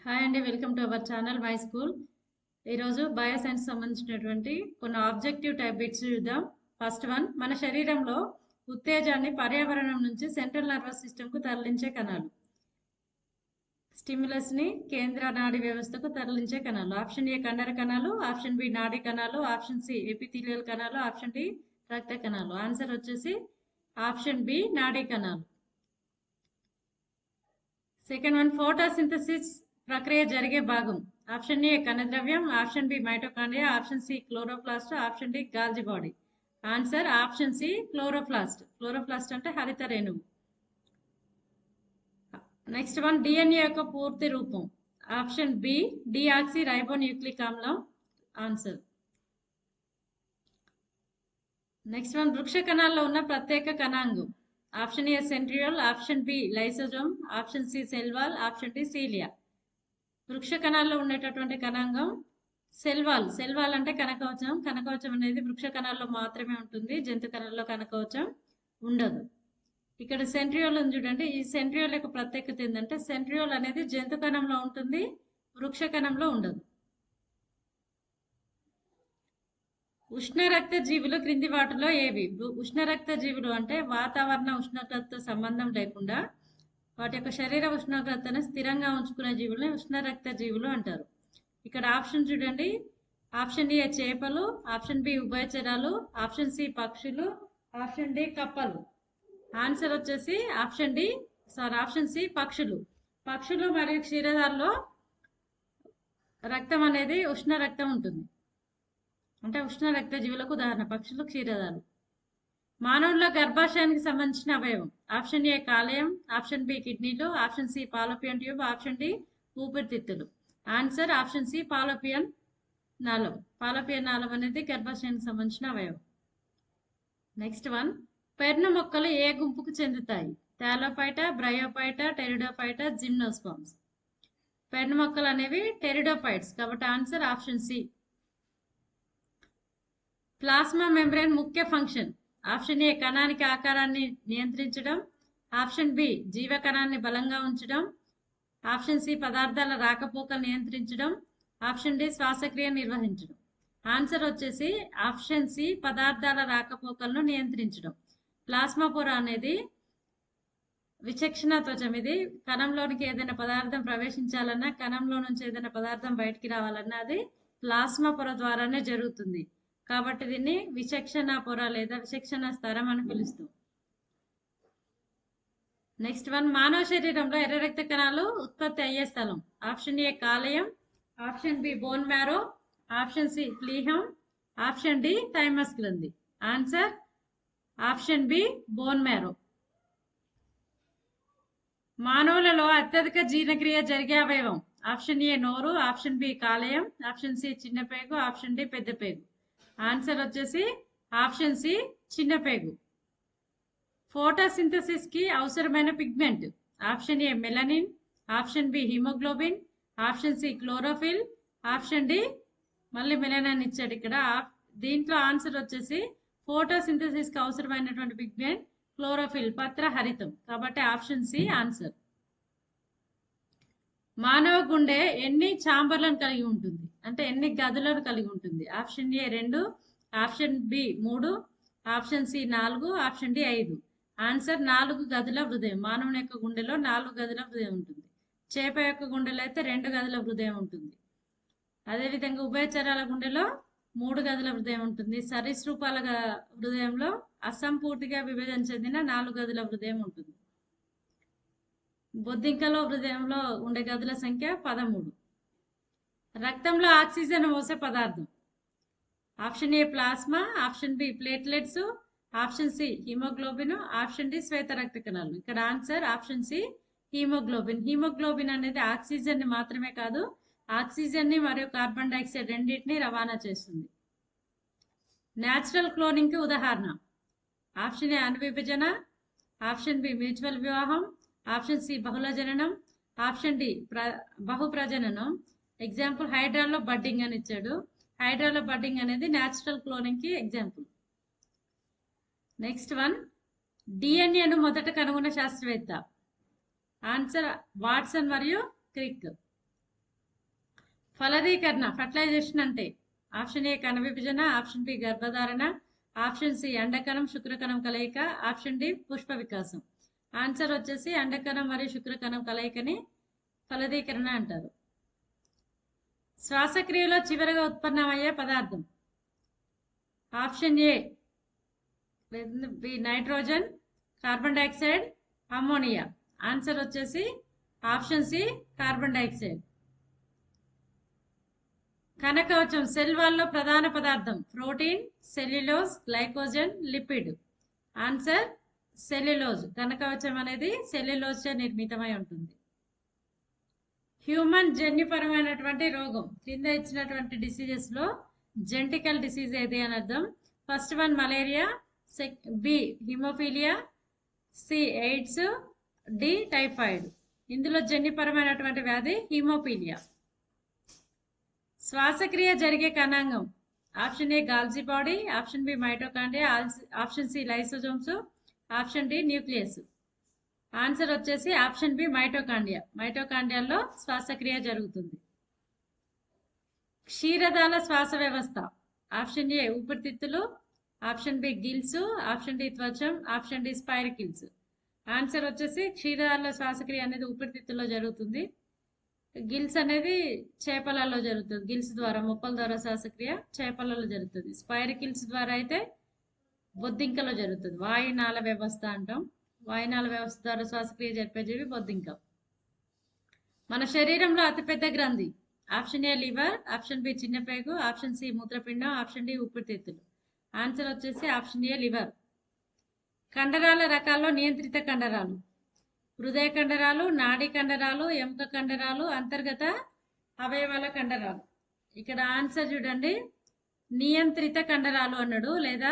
Hi అండి, welcome to our channel my school. ఈరోజు bioscience సంబంధించినటువంటి కొన్ని ఆబ్జెక్టివ్ టైప్ బిట్స్ చూద్దాం. ఫస్ట్ వన్, మన శరీరంలో ఉత్తేజాన్ని పర్యావరణం నుంచి సెంట్రల్ నర్వస్ సిస్టమ్కు తరలించే కణాలు. స్టిమ్యులస్ ని కేంద్ర నాడీ వ్యవస్థకు తరలించే కణాలు. ఆప్షన్ ఏ కండర కణాలు, ఆప్షన్ బి నాడీ కణాలు, ఆప్షన్ సి ఎపిథీలియల్ కణాలు, ఆప్షన్ డి రక్త కణాలు. ఆన్సర్ వచ్చేసి ఆప్షన్ బి నాడీ కణాలు. సెకండ్ వన్, ఫోటోసింథసిస్ ప్రక్రియ జరిగే భాగం. ఆప్షన్ ఏ కణద్రవ్యం, option B mitochondria, option C chloroplast, option D Golgi body. Answer option C chloroplast. Chloroplast అంటే హరిత రేణువు. నెక్స్ట్ వన్, డిఎన్ఏ యొక్క పూర్తి రూపం. ఆప్షన్ బి డిఆక్సీ రైబోన్యూక్లిక్ ఆమ్లం. ఆన్సర్. నెక్స్ట్ వన్, వృక్ష కణాల్లో ఉన్న ప్రత్యేక కణాంగం. Option A centriole, option B lysosome, option C cell wall, option D cilia. వృక్ష కణాల్లో ఉండేటటువంటి కణాంగం సెల్ వాల్. సెల్ వాల్ అంటే కణకవచం. కణకవచం అనేది వృక్ష కణాల్లో మాత్రమే ఉంటుంది, జంతు కణాల్లో కణకవచం ఉండదు. ఇక్కడ సెంట్రియోల్ ఉంది చూడండి. ఈ సెంట్రియోల్ యొక్క ప్రత్యేకత ఏంటంటే సెంట్రియోల్ అనేది జంతు కణంలో ఉంటుంది, వృక్ష కణంలో ఉండదు. ఉష్ణరక్త జీవులు క్రింది వాటిలో ఏవి? ఉష్ణరక్త జీవులు అంటే వాతావరణ ఉష్ణోగ్రతతో సంబంధం లేకుండా వాటి యొక్క శరీర ఉష్ణోగ్రతను స్థిరంగా ఉంచుకునే జీవులని ఉష్ణరక్త జీవులు అంటారు. ఇక్కడ ఆప్షన్ చూడండి. ఆప్షన్ ఏ చేపలు, ఆప్షన్ బి ఉభయచరాలు, ఆప్షన్ సి పక్షులు, ఆప్షన్ డి కప్పలు. ఆన్సర్ వచ్చేసి ఆప్షన్ సి పక్షులు. పక్షులు మరియు క్షీరదాల్లో రక్తం అనేది ఉష్ణ రక్తం ఉంటుంది. అంటే ఉష్ణ రక్త జీవులకు ఉదాహరణ పక్షులు, క్షీరదాలు. మానవుల్లో గర్భాశయానికి సంబంధించిన అవయవం. ఆప్షన్ ఏ కాలేయం, option B kidneys, option C Fallopian tube, option D ఊపిరితిత్తులు. ఆన్సర్ ఆప్షన్ సి ఫాలోపియన్ నాళం. ఫాలోపియన్ నాళం అనేది గర్భాశయానికి సంబంధించిన అవయవం. నెక్స్ట్ వన్, పెర్ను మొక్కలు ఏ గుంపుకు చెందుతాయి? Thallophyta, bryophyta, pteridophyta, gymnosperms. Fern మొక్కలు అనేవి టెరిడోఫైట్స్ కాబట్టి answer option C. Plasma membrane ముఖ్య ఫంక్షన్. ఆప్షన్ ఏ కణానికి ఆకారాన్ని నియంత్రించడం, ఆప్షన్ బి జీవ కణాన్ని బలంగా ఉంచడం, ఆప్షన్ సి పదార్థాల రాకపోకలు నియంత్రించడం, ఆప్షన్ డి శ్వాసక్రియ నిర్వహించడం. ఆన్సర్ వచ్చేసి ఆప్షన్ సి పదార్థాల రాకపోకలను నియంత్రించడం. ప్లాస్మా పొర అనేది విచక్షణ త్వచం. ఇది కణంలోనికి ఏదైనా పదార్థం ప్రవేశించాలన్నా, కణంలో నుంచి ఏదైనా పదార్థం బయటికి రావాలన్నా అది ప్లాస్మా పొర ద్వారానే జరుగుతుంది. కాబట్టి దీన్ని విచక్షణ పొర లేదా విచక్షణ స్థరం అని పిలుస్తాం. నెక్స్ట్ వన్, మానవ శరీరంలో ఎర్ర రక్త కణాలు ఉత్పత్తి అయ్యే స్థలం. ఆప్షన్ ఏ కాలేయం, option B bone marrow, option C ప్లీహం, ఆప్షన్ డి థైమస్ గ్రంథి. Answer option B bone marrow. మానవులలో అత్యధిక జీర్ణక్రియ జరిగే అవయవం. ఆప్షన్ ఏ నోరు, ఆప్షన్ బి కాలేయం, ఆప్షన్ సి చిన్న పేగు, ఆప్షన్ డి పెద్ద పేగు. ఆన్సర్ వచ్చేసి ఆప్షన్ సి చిన్న పేగు. ఫోటోసింథసిస్ కి అవసరమైన pigment. Option A melanin, option B haemoglobin, option C chlorophyll, option D మళ్ళీ మెలనిన్ ఇచ్చాడు ఇక్కడ. దీంట్లో ఆన్సర్ వచ్చేసి ఫోటోసింథసిస్ కి అవసరమైనటువంటి పిగ్మెంట్ క్లోరోఫిల్, పత్ర హరితం. కాబట్టి ఆప్షన్ సి ఆన్సర్. మానవ గుండె ఎన్ని ఛాంబర్లను కలిగి ఉంటుంది? అంటే ఎన్ని గదులను కలిగి ఉంటుంది? Option A 2, option B 3, option C 4, option D 5. Answer 4 గదుల హృదయం. మానవుని యొక్క గుండెలో 4 గదుల హృదయం ఉంటుంది. చేప యొక్క గుండెలో అయితే 2 గదుల హృదయం ఉంటుంది. అదేవిధంగా ఉభయచరాల గుండెలో 3 గదుల హృదయం ఉంటుంది. సరీసృపాల హృదయంలో అసంపూర్తిగా విభజన చెందిన 4 గదుల హృదయం ఉంటుంది. బొద్దింకలో హృదయంలో ఉండే గదుల సంఖ్య 13. రక్తంలో ఆక్సిజన్ మోసే పదార్థం. Option A plasma, option B platelets, option C haemoglobin, option D శ్వేత రక్త కణాలు. ఇక్కడ answer option C haemoglobin. Haemoglobin అనేది ఆక్సిజన్ ని మాత్రమే కాదు, ఆక్సిజన్ ని మరియు కార్బన్ డైఆక్సైడ్ రెండింటిని రవాణా చేస్తుంది. న్యాచురల్ క్లోనింగ్ కి ఉదాహరణ. ఆప్షన్ ఏ అణు విభజన, ఆప్షన్ బి మ్యూచువల్ వివాహం, ఆప్షన్ సి బహుళ జననం, ఆప్షన్ డి బహుప్రజననం. ఎగ్జాంపుల్ హైడ్రాలో బడ్డింగ్ అని ఇచ్చాడు. హైడ్రాలో బడ్డింగ్ అనేది న్యాచురల్ క్లోనింగ్ కి ఎగ్జాంపుల్. నెక్స్ట్ వన్, డిఎన్ఏను మొదట కనుగొన్న శాస్త్రవేత్త. ఆన్సర్ వాట్సన్ మరియు క్రిక్. ఫలదీకరణ ఫర్టిలైజేషన్ అంటే ఆప్షన్ ఏ కణ విభజన, ఆప్షన్ బి గర్భధారణ, ఆప్షన్ సి అండకణం శుక్రకణం కలయిక, ఆప్షన్ డి పుష్ప వికాసం. ఆన్సర్ వచ్చేసి అండకణం మరియు శుక్రకణం కలయికని ఫలదీకరణ అంటారు. శ్వాసక్రియలో చివరగా ఉత్పన్నమయ్యే పదార్థం option A B nitrogen, carbon dioxide, ammonia. Answer వచ్చేసి ఆప్షన్ సి కార్బన్ డైఆక్సైడ్. కణకవచం సెల్ వాల్లో ప్రధాన పదార్థం protein, cellulose, glycogen, lipid. Answer cellulose. కణకవచం అనేది సెల్యులోజ్ చే నిర్మితమై ఉంటుంది. హ్యూమన్ జన్యుపరమైనటువంటి రోగం కింద ఇచ్చినటువంటి డిసీజెస్ లో జెంటికల్ డిసీజ్ ఏది అని అర్థం. First one malaria, B haemophilia, C AIDS, D typhoid. ఇందులో జన్యుపరమైనటువంటి వ్యాధి హిమోఫీలియా. శ్వాసక్రియ జరిగే కణాంగం option A Golgi body, option B mitochondria, option C lysosomes, option D nucleus. Answer వచ్చేసి ఆప్షన్ బి మైటోకాండ్రియా. మైటోకాండ్రియాలో శ్వాసక్రియ జరుగుతుంది. క్షీరదాల శ్వాస వ్యవస్థ ఆప్షన్ ఏ ఊపిరితిత్తులు, option B gills, option D త్వచం, ఆప్షన్ డి స్పైరికిల్స్. ఆన్సర్ వచ్చేసి క్షీరదాల శ్వాసక్రియ అనేది ఊపిరితిత్తుల్లో జరుగుతుంది. గిల్స్ అనేది చేపలలో జరుగుతుంది. గిల్స్ ద్వారా మొక్కల ద్వారా శ్వాసక్రియ చేపలలో జరుగుతుంది. స్పైరికిల్స్ ద్వారా అయితే బొద్దింకలో జరుగుతుంది. వాయునాళ వ్యవస్థ అంటాం. వాయునాళ వ్యవస్థ ద్వారా శ్వాసక్రియ జరిపే జీవి బొద్దింక. మన శరీరంలో అతిపెద్ద గ్రంథి option A liver, option B చిన్నపేగు, ఆప్షన్ సి మూత్రపిండం, ఆప్షన్ డి ఊపిరితిత్తులు. ఆన్సర్ వచ్చేసి ఆప్షన్ ఏ లివర్. కండరాల రకాల్లో నియంత్రిత కండరాలు హృదయ కండరాలు, నాడీ కండరాలు, ఎముక కండరాలు, అంతర్గత అవయవాల కండరాలు. ఇక్కడ ఆన్సర్ చూడండి, నియంత్రిత కండరాలు అన్నాడు, లేదా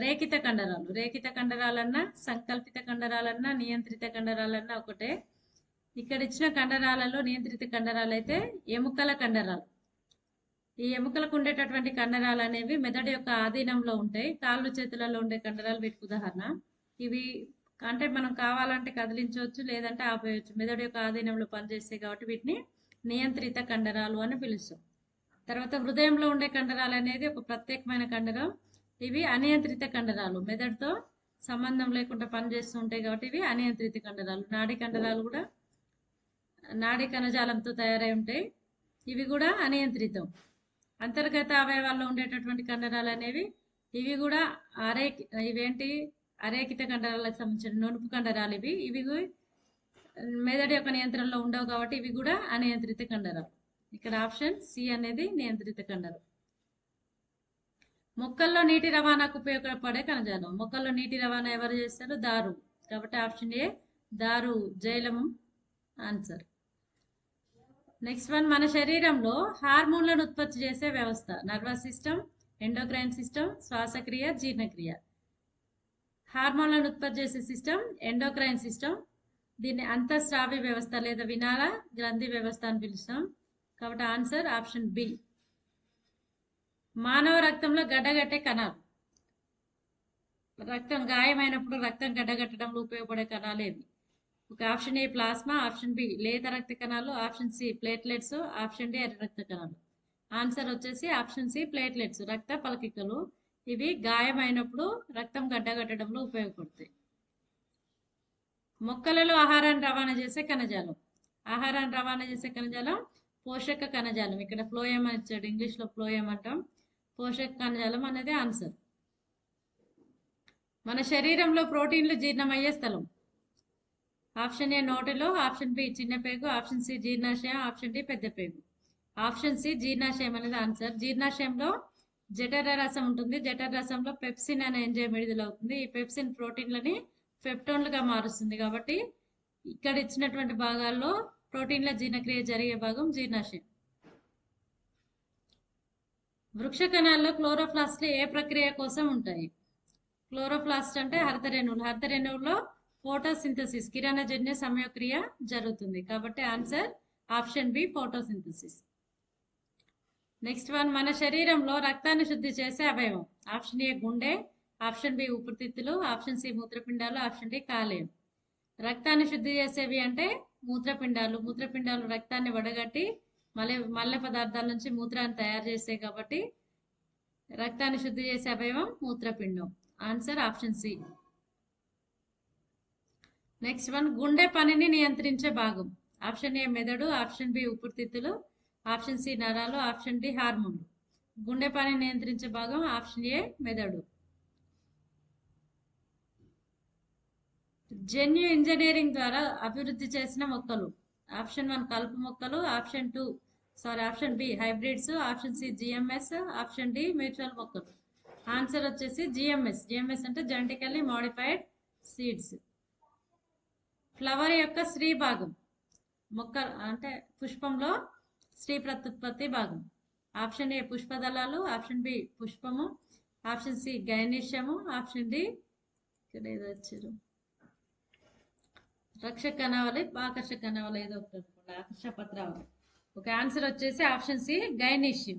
రేఖిత కండరాలు. రేఖిత కండరాలన్నా సంకల్పిత కండరాలన్నా నియంత్రిత కండరాలన్నా ఒకటే. ఇక్కడ ఇచ్చిన కండరాలలో నియంత్రిత కండరాలు అయితే ఎముకల కండరాలు. ఈ ఎముకలకు ఉండేటటువంటి కండరాలు అనేవి మెదడు యొక్క ఆధీనంలో ఉంటాయి. కాళ్ళు చేతులలో ఉండే కండరాలు వీటికి ఉదాహరణ. ఇవి అంటే మనం కావాలంటే కదిలించవచ్చు, లేదంటే ఆపేయచ్చు. మెదడు యొక్క ఆధీనంలో పనిచేస్తాయి కాబట్టి వీటిని నియంత్రిత కండరాలు అని పిలుస్తాం. తర్వాత హృదయంలో ఉండే కండరాలు అనేది ఒక ప్రత్యేకమైన కండరం. ఇవి అనియంత్రిత కండరాలు, మెదడుతో సంబంధం లేకుండా పనిచేస్తూ ఉంటాయి కాబట్టి ఇవి అనియంత్రిత కండరాలు. నాడీ కండరాలు కూడా నాడీ కణజాలంతో తయారై ఉంటాయి. ఇవి కూడా అనియంత్రితం. అంతర్గత అవయవాల్లో ఉండేటటువంటి కండరాలు అనేవి ఇవి కూడా ఇవేంటి అరేకిత కండరాలకు సంబంధించిన నునుపు కండరాలు. ఇవి మెదడు యొక్క నియంత్రణలో ఉండవు కాబట్టి ఇవి కూడా అనియంత్రిత కండరాలు. ఇక్కడ ఆప్షన్ సి అనేది నియంత్రిత కండరం. మొక్కల్లో నీటి రవాణాకు ఉపయోగపడే కణజాలం. మొక్కల్లో నీటి రవాణా ఎవరు చేస్తారు? దారు. కాబట్టి ఆప్షన్ ఏ దారు జైలము ఆన్సర్. నెక్స్ట్ వన్, మన శరీరంలో హార్మోన్లను ఉత్పత్తి చేసే వ్యవస్థ నర్వస్ సిస్టమ్, ఎండోక్రైన్ సిస్టమ్, శ్వాసక్రియ, జీర్ణక్రియ. హార్మోన్లను ఉత్పత్తి చేసే సిస్టమ్ ఎండోక్రైన్ సిస్టమ్. దీన్ని అంతఃస్రావి వ్యవస్థ లేదా వినాల గ్రంథి వ్యవస్థ అని పిలుస్తాం. కాబట్టి ఆన్సర్ ఆప్షన్ బి. మానవ రక్తంలో గడ్డగట్టే కణాలు. రక్తం గాయమైనప్పుడు రక్తం గడ్డగట్టడంలో ఉపయోగపడే కణాలు ఏవి? ఒక option A plasma, option B లేత రక్త కణాలు, option C platelets, option D ఎర్ర రక్త కణాలు. ఆన్సర్ వచ్చేసి ఆప్షన్ సి ప్లేట్లెట్స్, రక్త పలకికలు. ఇవి గాయమైనప్పుడు రక్తం గడ్డగట్టడంలో ఉపయోగపడతాయి. మొక్కలలో ఆహారాన్ని రవాణా చేసే కణజాలం. ఆహారాన్ని రవాణా చేసే కణజాలం పోషక కణజాలం. ఇక్కడ ఫ్లోయం అని ఇచ్చాడు, ఇంగ్లీష్ లో ఫ్లోయం అంటాం. పోషక కణజాలం అనేది ఆన్సర్. మన శరీరంలో ప్రోటీన్లు జీర్ణమయ్యే స్థలం. ఆప్షన్ ఏ నోటిలో, ఆప్షన్ బి చిన్న పేగు, ఆప్షన్ సి జీర్ణాశయం, ఆప్షన్ డి పెద్ద పేగు. ఆప్షన్ సి జీర్ణాశయం అనేది ఆన్సర్. జీర్ణాశయంలో జఠర రసం ఉంటుంది. జఠర రసంలో పెప్సిన్ అనే ఎంజైమ్ విడుదలవుతుంది. ఈ పెప్సిన్ ప్రోటీన్లని పెప్టోన్లుగా మారుస్తుంది. కాబట్టి ఇక్కడ ఇచ్చినటువంటి భాగాల్లో ప్రోటీన్ల జీర్ణక్రియ జరిగే భాగం జీర్ణాశయం. వృక్ష కణాల్లో క్లోరోప్లాస్ట్లు ఏ ప్రక్రియ కోసం ఉంటాయి? క్లోరోప్లాస్ట్ అంటే హరితరేణువులు. హరితరేణువుల్లో ఫోటోసింథసిస్ కిరణజన్య సమయక్రియ జరుగుతుంది. కాబట్టి answer option B photosynthesis. Next one, మన శరీరంలో రక్తాన్ని శుద్ధి చేసే అవయవం. ఆప్షన్ ఏ గుండె, ఆప్షన్ బి ఊపిరితిత్తులు, ఆప్షన్ సి మూత్రపిండాలు, ఆప్షన్ డి కాలేయం. రక్తాన్ని శుద్ధి చేసేవి అంటే మూత్రపిండాలు. మూత్రపిండాలు రక్తాన్ని వడగట్టి మల్లె పదార్థాల నుంచి మూత్రాన్ని తయారు చేస్తాయి కాబట్టి రక్తాన్ని శుద్ధి చేసే అవయవం మూత్రపిండం. Answer option C. Next one, గుండె పనిని నియంత్రించే భాగం. ఆప్షన్ ఏ మెదడు, ఆప్షన్ బి ఊపిరితిత్తులు, ఆప్షన్ సి నరాలు, ఆప్షన్ డి హార్మోన్లు. గుండె పనిని నియంత్రించే భాగం ఆప్షన్ ఏ మెదడు. జన్యు ఇంజనీరింగ్ ద్వారా అభివృద్ధి చేసిన మొక్కలు. ఆప్షన్ 1 కలుపు మొక్కలు, option B hybrids, option C GMS, option D mutual మొక్కలు. ఆన్సర్ వచ్చేసి జిఎంఎస్. జిఎంఎస్ అంటే జెనెటికల్లీ మోడిఫైడ్ సీడ్స్. ఫ్లవర్ యొక్క స్త్రీ భాగం. మొక్క అంటే పుష్పంలో స్త్రీ ప్రత్యుత్పత్తి భాగం. ఆప్షన్ ఏ పుష్పదళాలు, ఆప్షన్ బి పుష్పము, ఆప్షన్ సి గైనిష్యము, ఆప్షన్ డి ఇక్కడ ఏదో వచ్చారు రక్షక కణావళి, ఆకర్షక కణావళి, ఏదో ఒకటి అనుకోండి, ఆకర్ష పత్రావళి. ఒక ఆన్సర్ వచ్చేసి ఆప్షన్ సి గైనిష్యం.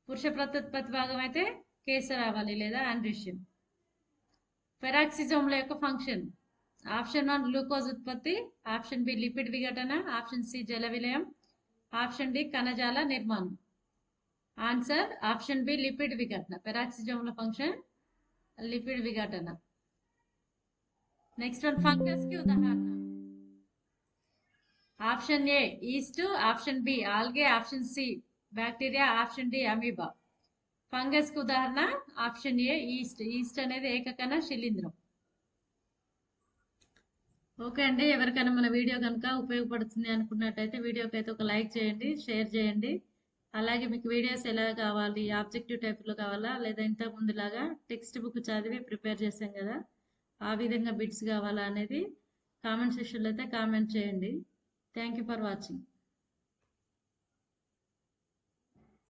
పురుష ప్రత్యుత్పత్తి భాగం అయితే కేసరావళి లేదా ఆండ్రిష్యం. పెరాక్సిజోమ్ల యొక్క ఫంక్షన్. ఆప్షన్ 1 గ్లూకోజ్ ఉత్పత్తి, ఆప్షన్ బి లిపిడ్ విఘటన, ఆప్షన్ సి జల విలయం, ఆప్షన్ డి కణజాల నిర్మాణం. ఆన్సర్ ఆప్షన్ బి లిపిడ్ విఘటన. పెరాక్సిజోమ్ల ఫంక్షన్ లిపిడ్ విఘటన. నెక్స్ట్ వన్, ఫంగస్ కి ఉదాహరణ. Option A yeast, option B algae, option C bacteria, option D amoeba. Fungus కి ఉదాహరణ ఆప్షన్ ఏ ఈస్ట్. ఈస్ట్ అనేది ఏకకణ శిలీంధ్రం. ఓకే అండి, ఎవరికైనా మన వీడియో కనుక ఉపయోగపడుతుంది అనుకున్నట్టయితే వీడియోకి అయితే ఒక లైక్ చేయండి, షేర్ చేయండి. అలాగే మీకు వీడియోస్ ఎలా కావాలి, ఆబ్జెక్టివ్ టైప్లో కావాలా లేదా ఇంతకు ముందులాగా టెక్స్ట్ బుక్ చదివి ప్రిపేర్ చేసాం కదా ఆ విధంగా బిట్స్ కావాలా అనేది కామెంట్ సెక్షన్లో అయితే కామెంట్ చేయండి. Thank you for watching.